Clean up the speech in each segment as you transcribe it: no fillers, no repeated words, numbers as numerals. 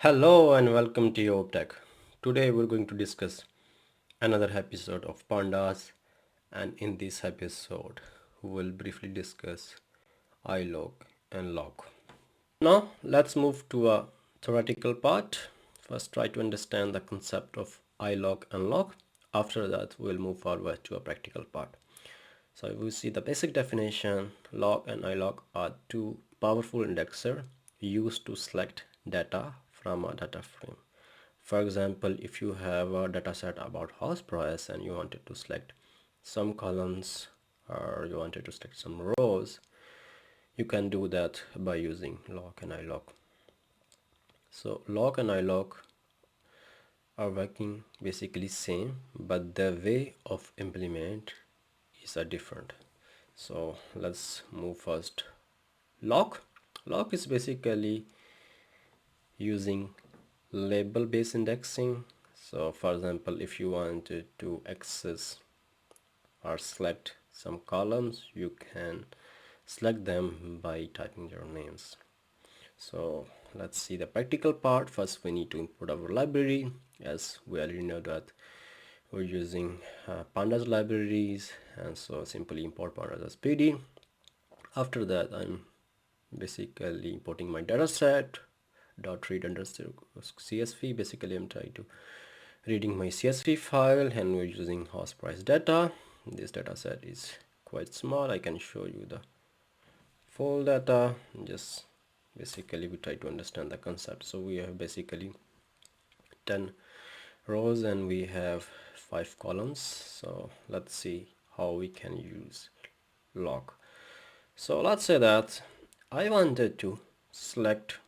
Hello and welcome to AorbTech. Today we're going to discuss another episode of Pandas, and in this episode we'll briefly discuss iloc and loc. Now let's move to a theoretical part. First try to understand the concept of iloc and loc. After that we'll move forward to a practical part. So if we see the basic definition, loc and iloc are two powerful indexers used to select data from a data frame. For example, if you have a data set about house price and you wanted to select some columns or you wanted to select some rows, you can do that by using loc and iloc. So loc and iloc are working basically same, but the way of implement is a different. So let's move first. Loc is basically using label based indexing. So for example, if you wanted to access or select some columns, you can select them by typing their names. So let's see the practical part. First we need to import our library, as we already know that we're using pandas libraries, and so simply import pandas as pd. After that I'm basically importing my dataset dot read underscore csv. Basically I'm trying to reading my csv file, and we're using house price data. This dataset is quite small. I can show you the full data. Just basically we try to understand the concept. So we have basically 10 rows and we have 5 columns. So let's see how we can use loc. So let's say that I wanted to select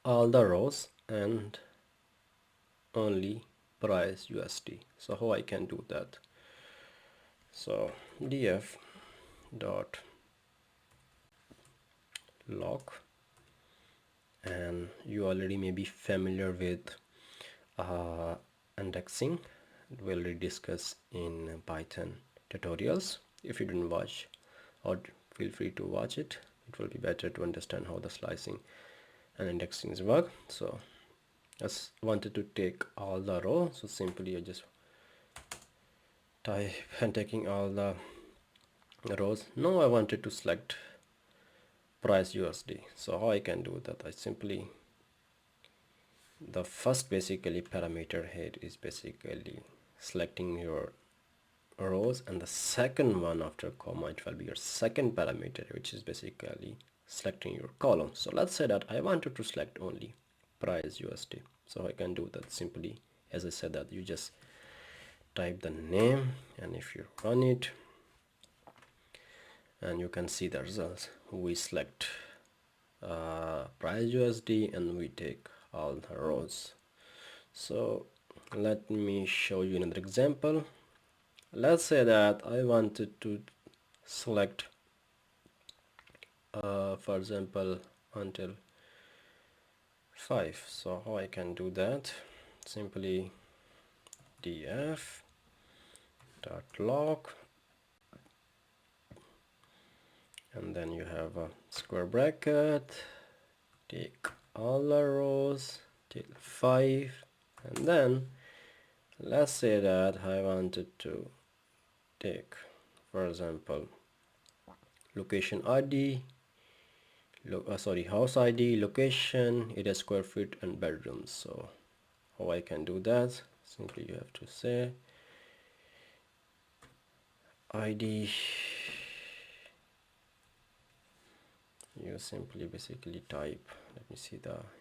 all the rows and only price USD. So how I can do that? So df dot loc, and you already may be familiar with indexing. We already discussed in Python tutorials. If you didn't watch, or feel free to watch it. It will be better to understand how the slicing and indexing work. So I just wanted to take all the rows, so simply I just type and taking all the rows. Now I wanted to select price USD. So how I can do that? I simply, the first basically parameter here is basically selecting your rows, and the second one after comma it will be your second parameter, which is basically selecting your column. So let's say that I wanted to select only price USD. So I can do that simply, as I said, that you just type the name, and if you run it, and you can see the results. We select price USD and we take all the rows. So let me show you another example. Let's say that I wanted to select for example until 5. So how I can do that? Simply df dot loc, and then you have a square bracket, take all the rows till 5, and then let's say that I wanted to take, for example, location ID, house ID, location, area square feet, and bedrooms. So how I can do that? Simply you have to say ID. You simply basically type, let me see,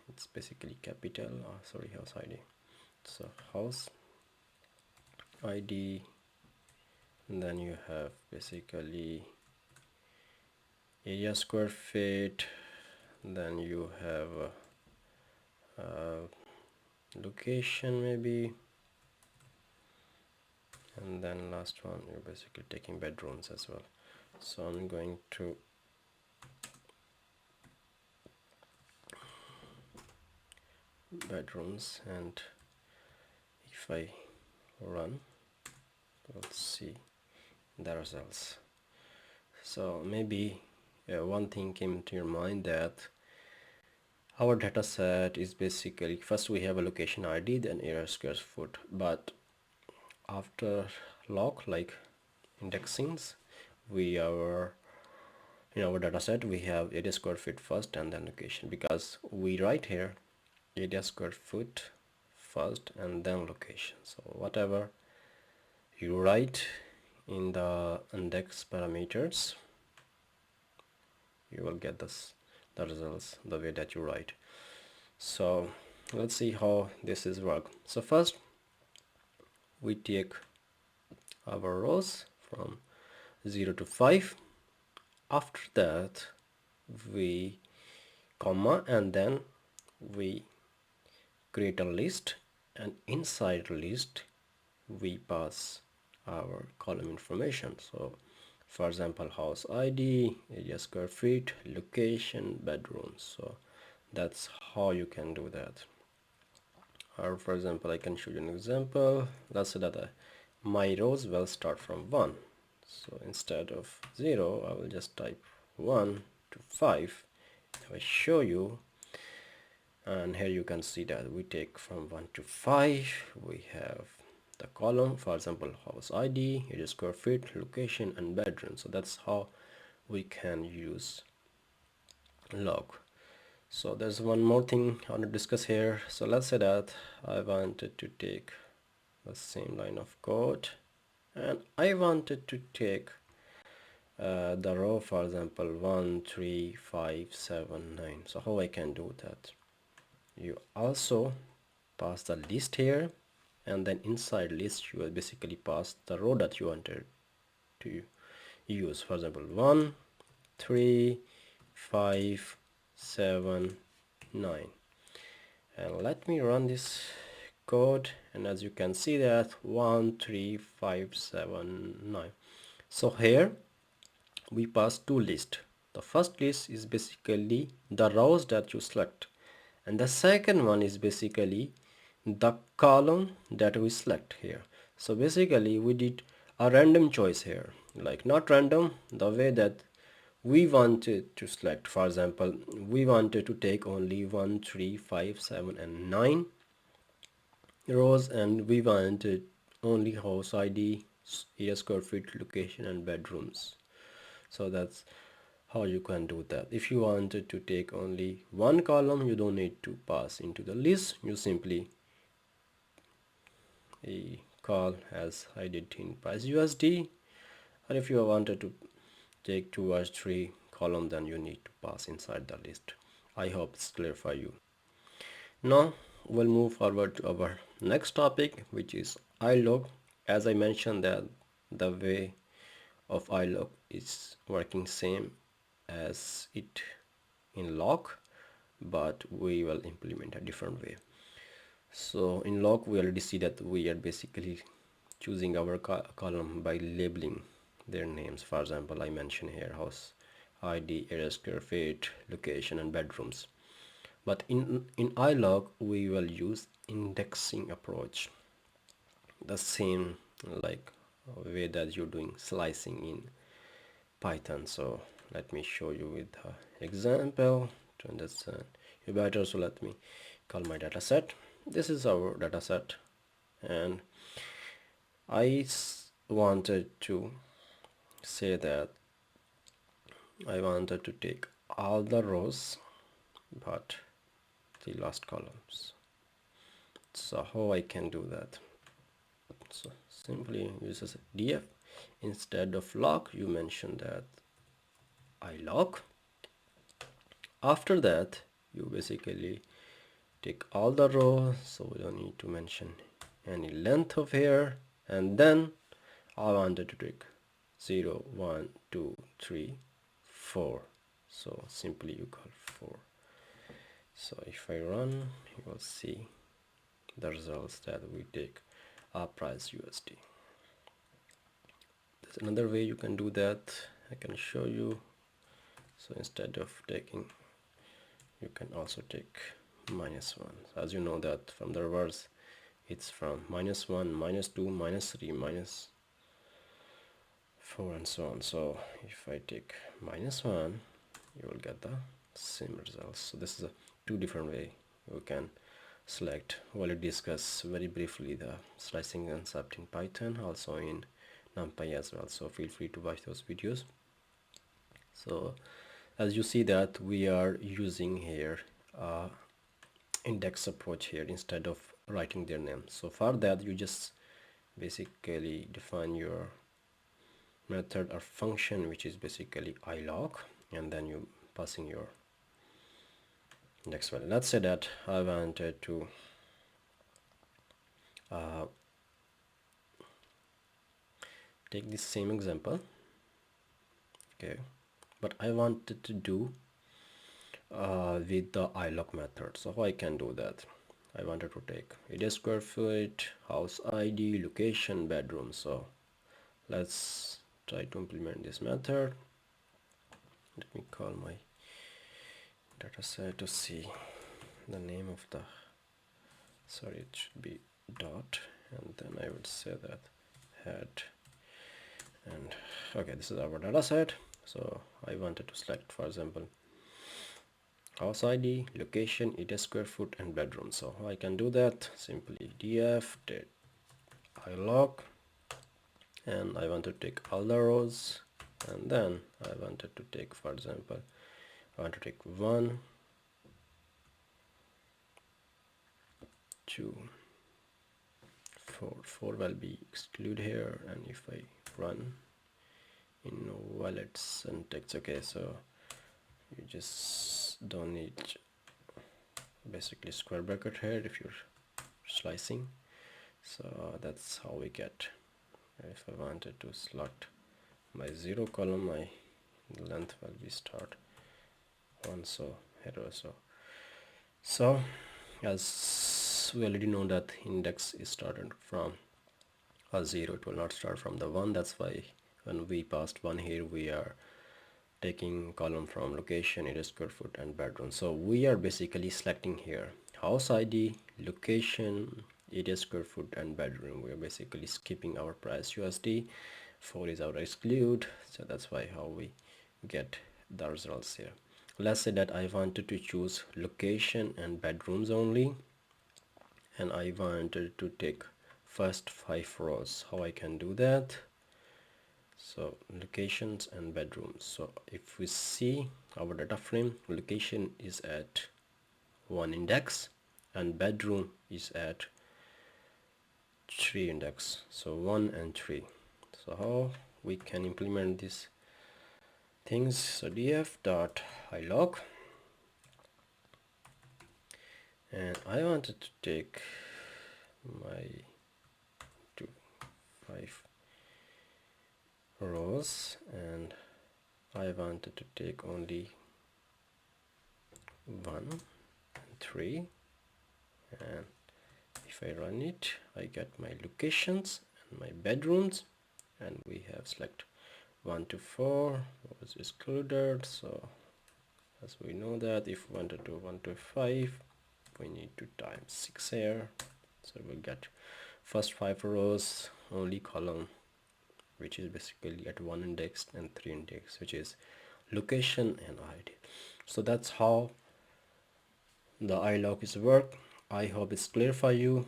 it's basically capital, house ID. So house ID, and then you have basically area square feet, then you have location maybe, and then last one you're basically taking bedrooms as well. So I'm going to bedrooms, and if I run, let's see the results. So maybe one thing came to your mind, that Our data set is basically, first we have a location ID, then area square foot, but after loc, like indexings, we are in our data set we have area square feet first and then location, because we write here area square foot first and then location. So whatever you write in the index parameters, you will get the results the way that you write. So let's see how this is work. So first we take our rows from 0 to 5. After that we comma, and then we create a list, and inside the list we pass our column information. So for example, house ID, area square feet, location, bedrooms. So that's how you can do that. Or for example, I can show you an example. Let's say that my rows will start from 1. So instead of 0, I will just type 1 to 5. If I show you, and here you can see that we take from 1 to 5, we have the column, for example, house ID, area square feet, location, and bedroom. So that's how we can use log. So there's one more thing I want to discuss here. So let's say that I wanted to take the same line of code, and I wanted to take the row, for example, 1 3 5 7 9. So how I can do that? You also pass the list here, and then inside list you will basically pass the row that you wanted to use. For example, 1 3 5 7 9, and let me run this code, and as you can see that 1 3 5 7 9. So here we pass two lists. The first list is basically the rows that you select, and the second one is basically the column that we select here. So basically we did a random choice here, like not random, the way that we wanted to select. For example, we wanted to take only 1 3 5 7 and 9 rows, and we wanted only house ID, area square feet, location, and bedrooms. So that's how you can do that. If you wanted to take only one column, you don't need to pass into the list, you simply call as I did in price USD. And if you wanted to take 2 or 3 column, then you need to pass inside the list. I hope it's clear for you. Now we'll move forward to our next topic, which is iloc. As I mentioned, that the way of iloc is working same as it in loc, but we will implement a different way. So in loc we already see that we are basically choosing our column by labeling their names. For example, I mentioned here house ID, area square feet, location, and bedrooms. But in iloc we will use indexing approach, the same like way that you're doing slicing in Python. So let me show you with the example to understand you better. So let me call my data set. This is our data set, and I wanted to say that I wanted to take all the rows but the last columns. So how I can do that? So simply use a df. Instead of loc, you mention that iloc. After that you basically take all the rows, so we don't need to mention any length of here, and then I wanted to take 0 1 2 3 4, so simply you call 4. So if I run, you will see the results that we take our price USD. There's another way you can do that, I can show you. So instead of taking, you can also take -1. So as you know that from the reverse it's from -1, -2, -3, -4, and so on. So if I take -1, you will get the same results. So this is a two different way you can select. We'll discuss very briefly the slicing concept in Python, also in NumPy as well, so feel free to watch those videos. So as you see that we are using here index approach here instead of writing their name. So for that you just basically define your method or function, which is basically iloc, and then you passing your index value. Let's say that I wanted to take this same example, okay, but I wanted to do with the iloc method. So how I can do that? I wanted to take area square foot, house ID, location, bedroom. So let's try to implement this method. Let me call my data set to see the name of the, sorry, it should be dot, and then I would say that head, and okay, this is our data set. So I wanted to select, for example, house ID, location, area square foot, and bedroom. So I can do that simply df iloc, and I want to take all the rows, and then I wanted to take, for example, I want to take 1, 2, 4 will be excluded here, and if I run in wallet syntax, okay, so you just don't need basically square bracket here if you're slicing. So that's how we get, if I wanted to select my 0 column, my length will be start 1, so here also. So as we already know that index is started from a 0, it will not start from the 1. That's why when we passed 1 here, we are taking column from location, area square foot, and bedroom. So we are basically selecting here house ID, location, area square foot, and bedroom. We are basically skipping our price USD. 4 is our exclude, so that's why how we get the results here. Let's say that I wanted to choose location and bedrooms only, and I wanted to take first 5 rows. How I can do that? So locations and bedrooms. So if we see our data frame, location is at 1 index and bedroom is at 3 index, so 1 and 3. So how we can implement these things? So df dot iloc, and I wanted to take my 5 rows, and I wanted to take only 1 and 3, and if I run it, I get my locations and my bedrooms, and we have select 1 to 4 was excluded. So as we know that if we want to do 1 to 5, we need to times 6 here, so we'll get first 5 rows only column which is basically at 1 index and 3 index, which is location and ID. So that's how the iloc is work. I hope it's clear for you.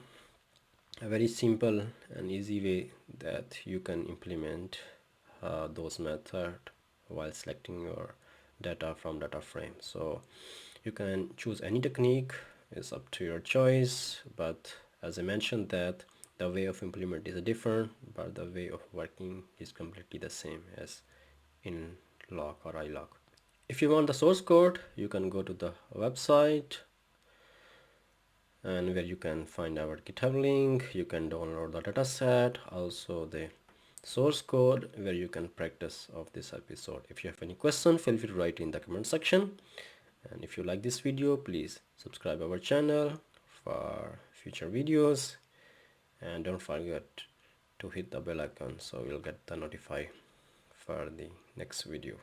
A very simple and easy way that you can implement those methods while selecting your data from data frame. So you can choose any technique, it's up to your choice, but as I mentioned that the way of implement is different, but the way of working is completely the same as in loc or iloc. If you want the source code, you can go to the website, and where you can find our GitHub link. You can download the dataset, also the source code where you can practice of this episode. If you have any question, feel free to write in the comment section, and if you like this video, please subscribe our channel for future videos, and don't forget to hit the bell icon so you'll get the notify for the next video.